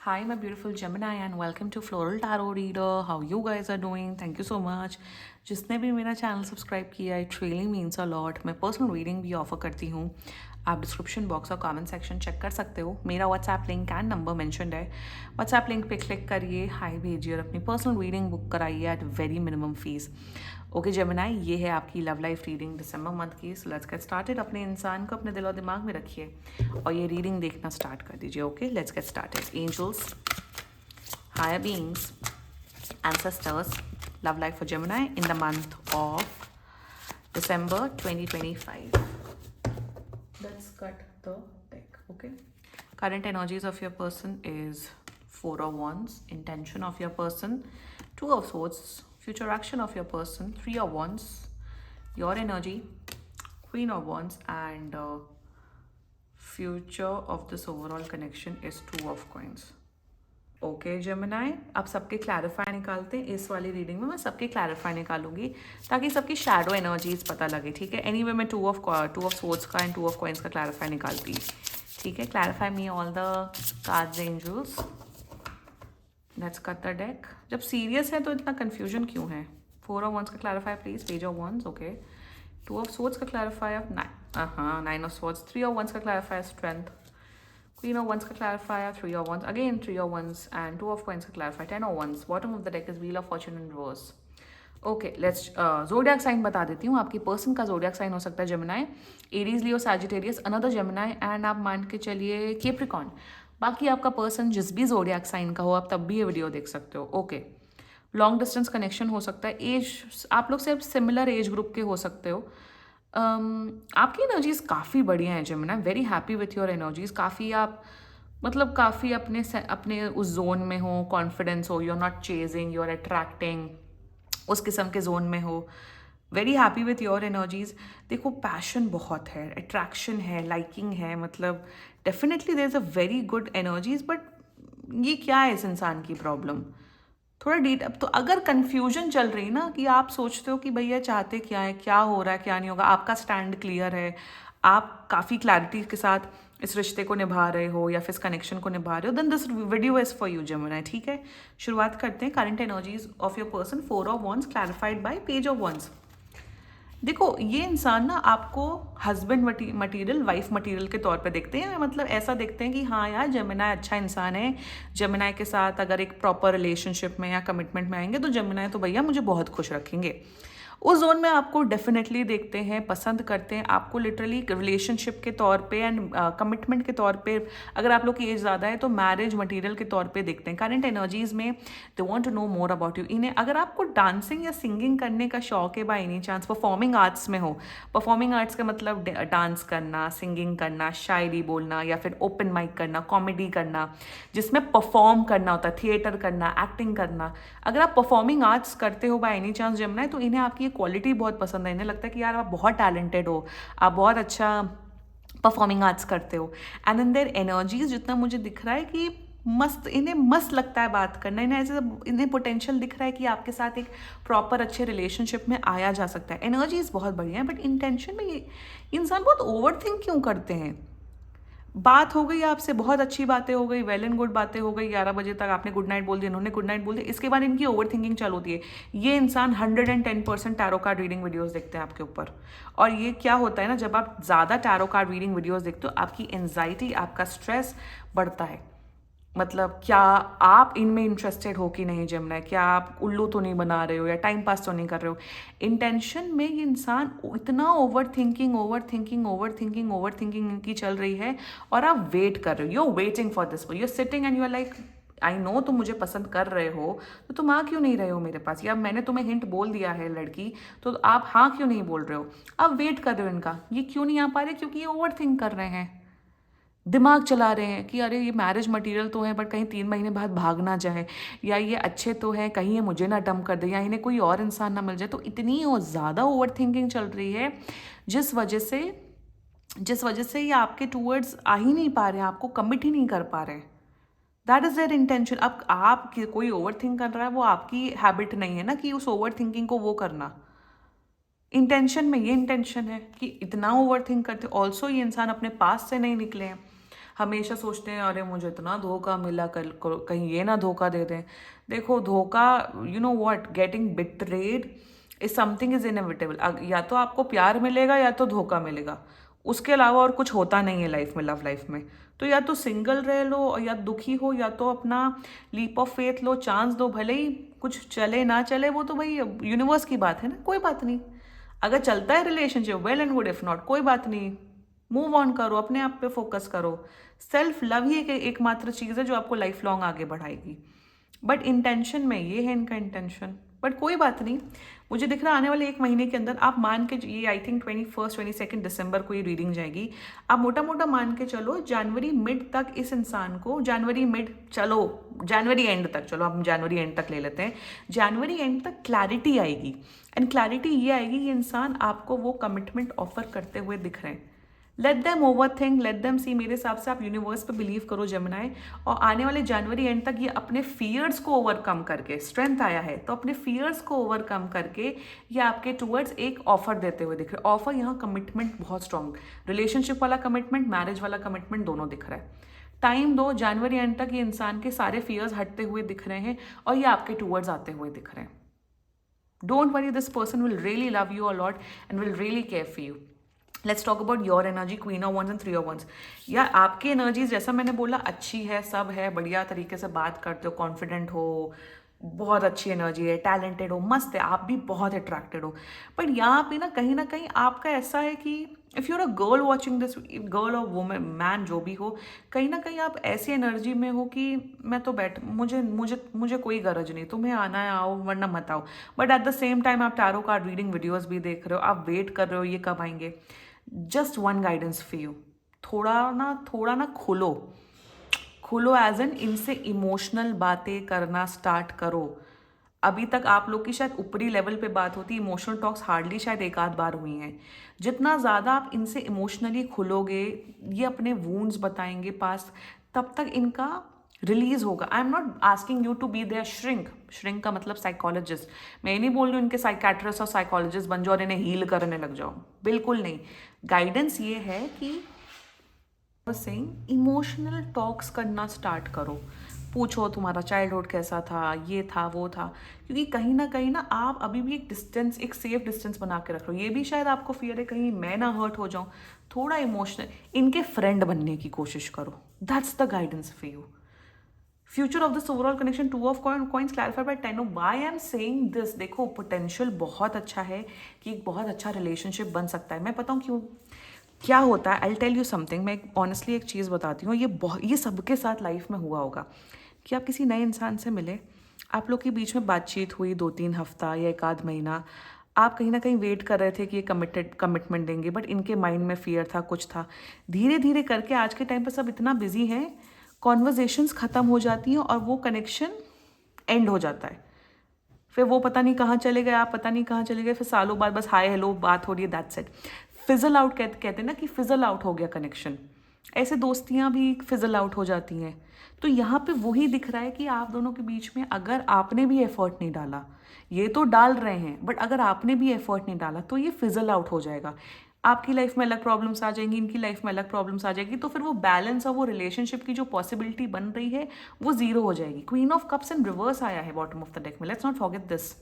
Hi, my beautiful Gemini, and welcome to Floral Tarot Reader. How you guys are doing? Thank you so much. जिसने भी मेरा channel subscribe किया है, it really means a lot. मैं personal reading भी offer करती हूँ. आप डिस्क्रिप्शन बॉक्स और कमेंट सेक्शन चेक कर सकते हो. मेरा WhatsApp link and number mentioned है. व्हाट्सएप लिंक पे क्लिक करिए, हाई भेजिए और अपनी पर्सनल रीडिंग बुक कराइए at very minimum fees. Okay Gemini, ये है आपकी love life reading December month की. So let's get started. अपने इंसान को अपने दिल और दिमाग में रखिए और ये रीडिंग देखना स्टार्ट कर दीजिए. Okay, let's get started. Angels, higher beings, ancestors, love life for Gemini in the month of December 2025. Let's cut the deck, okay? Current energies of your person is Four of Wands, intention of your person, Two of Swords, future action of your person, Three of Wands, your energy, Queen of Wands, and future of this overall connection is Two of Coins. Okay Gemini, आप सबके clarify निकालते हैं. इस वाली reading में मैं सबके clarify निकालूंगी ताकि सबकी शैडो एनर्जीज पता लगे. ठीक है, एनीवे मैं टू ऑफ सोर्ड्स का एंड टू ऑफ कॉइन्स का क्लैरिफाई निकालती. ठीक है, clarify me all the cards angels. Let's cut the deck. जब सीरियस है तो इतना कंफ्यूजन क्यों है? फोर ऑफ वंस का clarify please. Page of wands, okay. Two of swords का clarify of nine of swords. Three of wands का clarify strength. Queen of Wands का clarifier, Three of Wands, again Three of Wands, and Two of Coins का clarifier, Ten of Wands. Bottom of the deck is Wheel of Fortune in reverse. Okay, let's zodiac sign बता देती हूँ. आपकी person का जोडियाक sign हो सकता है Gemini, Aries, Leo, Sagittarius, another Gemini, and आप मान के चलिए कैप्रिकॉर्न. बाकी आपका पर्सन जिस भी जोडियाक साइन का हो आप तब भी ये वीडियो देख सकते हो. ओके, लॉन्ग डिस्टेंस कनेक्शन हो सकता है. एज आप लोग सिर्फ सिमिलर एज ग्रुप के हो सकते हो. आपकी एनर्जीज काफ़ी बढ़िया हैं जेमिना. Very happy with your energies. काफ़ी आप मतलब काफ़ी अपने उस जोन में हो, कॉन्फिडेंस हो, you are not chasing, you are attracting, उस किस्म के जोन में हो. Very happy with your energies. देखो, पैशन बहुत है, अट्रैक्शन है, लाइकिंग है, मतलब definitely there is a very good energies. But ये क्या है इस इंसान की प्रॉब्लम? थोड़ा डीट. अब तो अगर कंफ्यूजन चल रही ना कि आप सोचते हो कि भैया चाहते क्या है, क्या हो रहा है, क्या नहीं होगा, आपका स्टैंड क्लियर है, आप काफ़ी क्लैरिटी के साथ इस रिश्ते को निभा रहे हो या फिर इस कनेक्शन को निभा रहे हो, then this video is for you Gemini. ठीक है, शुरुआत करते हैं. Current energies of your person, four of wands clarified by page of wands. देखो, ये इंसान ना आपको हस्बैंड मटीरियल, वाइफ मटीरियल के तौर पे देखते हैं. मतलब ऐसा देखते हैं कि हाँ यार, जेमिनाई अच्छा इंसान है. जेमिनाई के साथ अगर एक प्रॉपर रिलेशनशिप में या कमिटमेंट में आएंगे तो जेमिनाई तो भैया मुझे बहुत खुश रखेंगे. उस जोन में आपको डेफिनेटली देखते हैं, पसंद करते हैं. आपको लिटरली रिलेशनशिप के तौर पे एंड कमिटमेंट के तौर पे, अगर आप लोग की एज ज़्यादा है तो मैरिज मटेरियल के तौर पे देखते हैं. करंट एनर्जीज में they want to know more about you. इन्हें अगर आपको डांसिंग या सिंगिंग करने का शौक है, by any chance performing arts में हो, परफॉर्मिंग आर्ट्स का मतलब डांस करना, सिंगिंग करना, शायरी बोलना या फिर ओपन माइक करना, कॉमेडी करना, जिसमें परफॉर्म करना होता है, थिएटर करना, एक्टिंग करना. अगर आप परफॉर्मिंग आर्ट्स करते हो बाय एनी चांस जेमिनी, तो इन्हें आपकी क्वालिटी बहुत पसंद है. इन्हें लगता है कि यार आप बहुत टैलेंटेड हो, आप बहुत अच्छा परफॉर्मिंग आर्ट्स करते हो. एंड इन देयर एनर्जीज जितना मुझे दिख रहा है कि मस्त, इन्हें मस्त लगता है बात करना. इन्हें ऐसे, इन्हें पोटेंशियल दिख रहा है कि आपके साथ एक प्रॉपर अच्छे रिलेशनशिप में आया जा सकता है. एनर्जीज बहुत बढ़िया है, बट इंटेंशन में ये इंसान बहुत ओवर थिंक क्यों करते हैं? बात हो गई आपसे, बहुत अच्छी बातें हो गई, वेल एंड गुड बातें हो गई, 11 बजे तक आपने गुड नाइट बोल दिया, इन्होंने गुड नाइट बोल दिया, इसके बाद इनकी ओवर थिंकिंग चालू होती है. ये इंसान 110% टैरो कार्ड रीडिंग वीडियोस देखते हैं आपके ऊपर. और ये क्या होता है ना, जब आप ज़्यादा टैरो कार्ड रीडिंग वीडियोस देखते हो, आपकी एंजाइटी, आपका स्ट्रेस बढ़ता है. मतलब क्या आप इनमें इंटरेस्टेड हो कि नहीं जेमिनी? क्या आप उल्लू तो नहीं बना रहे हो या टाइम पास तो नहीं कर रहे हो? इंटेंशन में ये इंसान इतना over thinking over thinking over thinking over thinking इनकी चल रही है, और आप वेट कर रहे हो. You are waiting for this, you are sitting and you are like, I know तुम मुझे पसंद कर रहे हो, तो तुम आ क्यों नहीं रहे हो मेरे पास? या मैंने तुम्हें हिंट बोल दिया है लड़की, तो आप हाँ क्यों नहीं बोल रहे हो? आप वेट कर रहे हो इनका. ये क्यों नहीं आ पा रहे? क्योंकि ये ओवर थिंक कर रहे हैं, दिमाग चला रहे हैं कि अरे ये मैरिज मटेरियल तो है, बट कहीं 3 महीने बाद भाग ना जाए, या ये अच्छे तो हैं कहीं ये मुझे ना डंप कर दे, या इन्हें कोई और इंसान ना मिल जाए. तो इतनी और ज़्यादा ओवर थिंकिंग चल रही है, जिस वजह से ये आपके टूवर्ड्स आ ही नहीं पा रहे हैं, आपको कमिट ही नहीं कर पा रहे. That is there intention. अब आप कोई ओवर थिंक कर रहा है, वो आपकी हैबिट नहीं है ना कि उस ओवर थिंकिंग को वो करना. इंटेंशन में ये इंटेंशन है कि इतना ओवर थिंक करते. ऑल्सो ये इंसान अपने पास से नहीं निकले हैं. हमेशा सोचते हैं अरे मुझे इतना धोखा मिला, कल कहीं ये ना धोखा दे दें। देखो धोखा, you know what, getting betrayed is something is inevitable. या तो आपको प्यार मिलेगा या तो धोखा मिलेगा, उसके अलावा और कुछ होता नहीं है लाइफ में, लव लाइफ में। तो या तो सिंगल रह लो और या दुखी हो, या तो अपना लीप ऑफ फेथ लो, चांस दो, भले ही कुछ चले ना चले वो तो भाई यूनिवर्स की बात है ना, कोई बात नहीं। अगर चलता है relationship well and good, if not कोई बात नहीं, मूव ऑन करो, अपने आप पे फोकस करो। सेल्फ लव ही एकमात्र चीज़ है जो आपको लाइफ लॉन्ग आगे बढ़ाएगी। बट इंटेंशन में ये है इनका इंटेंशन, बट कोई बात नहीं। मुझे दिख रहा आने वाले 1 महीने के अंदर आप मान के, ये आई थिंक 22 दिसंबर को ये रीडिंग जाएगी, आप मोटा मोटा मान के चलो जनवरी मिड तक इस इंसान को, जनवरी मिड चलो जनवरी एंड तक, चलो हम जनवरी एंड तक ले लेते हैं, जनवरी एंड तक क्लैरिटी आएगी। एंड क्लैरिटी ये आएगी, ये इंसान आपको वो कमिटमेंट ऑफर करते हुए दिख रहे हैं। Let them overthink, let them see. मेरे हिसाब से आप यूनिवर्स पे बिलीव करो जेमिनाई, और आने वाले जनवरी एंड तक ये अपने फियर्स को ओवरकम करके, स्ट्रेंथ आया है तो अपने फियर्स को ओवरकम करके ये आपके टूवर्ड्स एक ऑफर देते हुए दिख रहे हैं। ऑफर यहाँ कमिटमेंट बहुत स्ट्रॉन्ग, रिलेशनशिप वाला कमिटमेंट, मैरिज वाला कमिटमेंट, दोनों दिख रहा है। टाइम दो, जनवरी एंड तक ये इंसान के सारे फियर्स हटते हुए दिख रहे हैं और ये आपके टूवर्ड्स आते हुए दिख रहे हैं। Don't worry, this person will really love you a lot and will really care for you. Let's talk about your energy, queen of wands and 3 of wands. या आपकी एनर्जी जैसा मैंने बोला अच्छी है, सब है, बढ़िया तरीके से बात करते हो, कॉन्फिडेंट हो, बहुत अच्छी एनर्जी है, टैलेंटेड हो, मस्त है, आप भी बहुत अट्रैक्टेड हो। बट यहाँ पे ना कहीं आपका ऐसा है कि if you're a girl watching this, girl और वुमेन मैन जो भी हो, कहीं ना कहीं आप ऐसी एनर्जी में हो कि मैं तो मुझे मुझे मुझे कोई गरज नहीं, तुम्हें आना है आओ वरना मत आओ। But at the same time आप टैरो कार्ड रीडिंग वीडियोज़ भी देख रहे हो, आप वेट कर रहे हो ये कब आएंगे। Just one guidance for you, थोड़ा ना खुलो एज एन, इनसे इमोशनल बातें करना स्टार्ट करो। अभी तक आप लोग की शायद ऊपरी लेवल पे बात होती, इमोशनल टॉक्स हार्डली शायद एक आध बार हुई हैं। जितना ज़्यादा आप इनसे इमोशनली खुलोगे, ये अपने वूंड्स बताएंगे पास, तब तक इनका रिलीज होगा। I am not asking you to be their shrink का मतलब साइकोलॉजिस्ट। मैं नहीं बोल रही हूँ इनके साइकेट्रिस्ट और साइकोलॉजिस्ट बन जाओ और इन्हें हील करने लग जाओ, बिल्कुल नहीं। गाइडेंस ये है कि इमोशनल टॉक्स करना स्टार्ट करो, पूछो तुम्हारा चाइल्डहुड कैसा था, ये था वो था, क्योंकि कहीं ना आप अभी भी एक डिस्टेंस, एक सेफ डिस्टेंस बना के रख रहे हो। ये भी शायद आपको फियर है कहीं मैं ना हर्ट हो जाऊं, थोड़ा इमोशनल इनके फ्रेंड बनने की कोशिश करो। That's the guidance for you. Future of this overall connection, 2 of coins clarified by 10 of. Why I am saying this, देखो पोटेंशियल बहुत अच्छा है कि एक बहुत अच्छा रिलेशनशिप बन सकता है। मैं पता हूँ क्यों, क्या होता है, आई टेल यू समथिंग। मैं ऑनेस्टली एक चीज़ बताती हूँ, ये सबके साथ लाइफ में हुआ होगा कि आप किसी नए इंसान से मिले, आप लोग के बीच में बातचीत हुई 2-3 हफ्ता या एक आध महीना, आप कहीं ना कहीं वेट कर रहे थे कि ये कमिटमेंट देंगे, बट इनके माइंड में फियर था, कुछ था। धीरे धीरे करके आज के टाइम पर सब इतना बिजी हैं, कॉन्वर्जेशंस ख़त्म हो जाती हैं और वो कनेक्शन एंड हो जाता है। फिर वो पता नहीं कहाँ चले गए, आप पता नहीं कहाँ चले गए, फिर सालों बाद बस हाय हेलो बात हो रही है, दैट्स इट। फिजल आउट कहते हैं ना कि फिजल आउट हो गया कनेक्शन, ऐसे दोस्तियाँ भी फिजल आउट हो जाती हैं। तो यहाँ पे वही दिख रहा है कि आप दोनों के बीच में अगर आपने भी एफर्ट नहीं डाला, ये तो डाल रहे हैं बट अगर आपने भी एफर्ट नहीं डाला तो ये फिजल आउट हो जाएगा। आपकी लाइफ में अलग प्रॉब्लम्स आ जाएंगी, इनकी लाइफ में अलग प्रॉब्लम्स आ जाएगी, तो फिर वो बैलेंस और वो रिलेशनशिप की जो पॉसिबिलिटी बन रही है वो जीरो हो जाएगी। Queen of cups in reverse आया है बॉटम ऑफ द डेक में, लेट्स नॉट फॉरगेट दिस।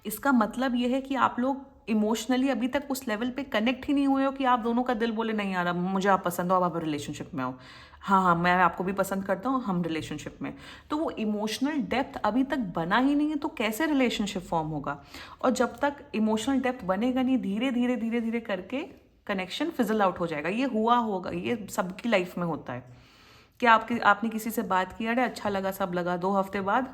इसका मतलब ये है कि आप लोग इमोशनली अभी तक उस लेवल पे कनेक्ट ही नहीं हुए हो कि आप दोनों का दिल बोले नहीं आ रहा मुझे आप पसंद हो, अब आप रिलेशनशिप में हो, हाँ मैं आपको भी पसंद करता हूँ, हम रिलेशनशिप में। तो वो इमोशनल डेप्थ अभी तक बना ही नहीं है, तो कैसे रिलेशनशिप फॉर्म होगा। और जब तक इमोशनल डेप्थ बनेगा नहीं, धीरे धीरे करके कनेक्शन फिजल आउट हो जाएगा। ये हुआ होगा, ये सबकी लाइफ में होता है कि आपने किसी से बात किया, अरे अच्छा लगा, सब लगा, 2 हफ्ते बाद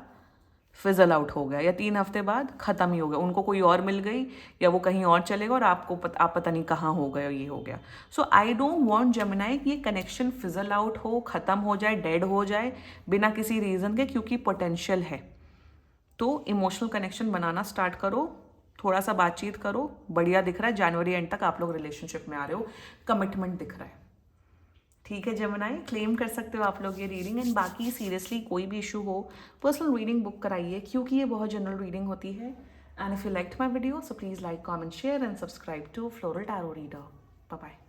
फिजल आउट हो गया या 3 हफ्ते बाद ख़त्म ही हो गया, उनको कोई और मिल गई या वो कहीं और चलेगा और आप पता नहीं कहाँ हो गए, ये हो गया। सो आई डोंट वांट जेमिनाई कि ये कनेक्शन फिजल आउट हो, ख़त्म हो जाए, डेड हो जाए बिना किसी रीज़न के, क्योंकि पोटेंशियल है। तो इमोशनल कनेक्शन बनाना स्टार्ट करो, थोड़ा सा बातचीत करो, बढ़िया दिख रहा है। जनवरी एंड तक आप लोग रिलेशनशिप में आ रहे हो, कमिटमेंट दिख रहा है। ठीक है जेमिनाई, क्लेम कर सकते हो आप लोग ये रीडिंग। एंड बाकी सीरियसली कोई भी इशू हो, पर्सनल रीडिंग बुक कराइए, क्योंकि ये बहुत जनरल रीडिंग होती है। And if you liked my video so please like, comment, share and subscribe to floral tarot reader. Bye bye.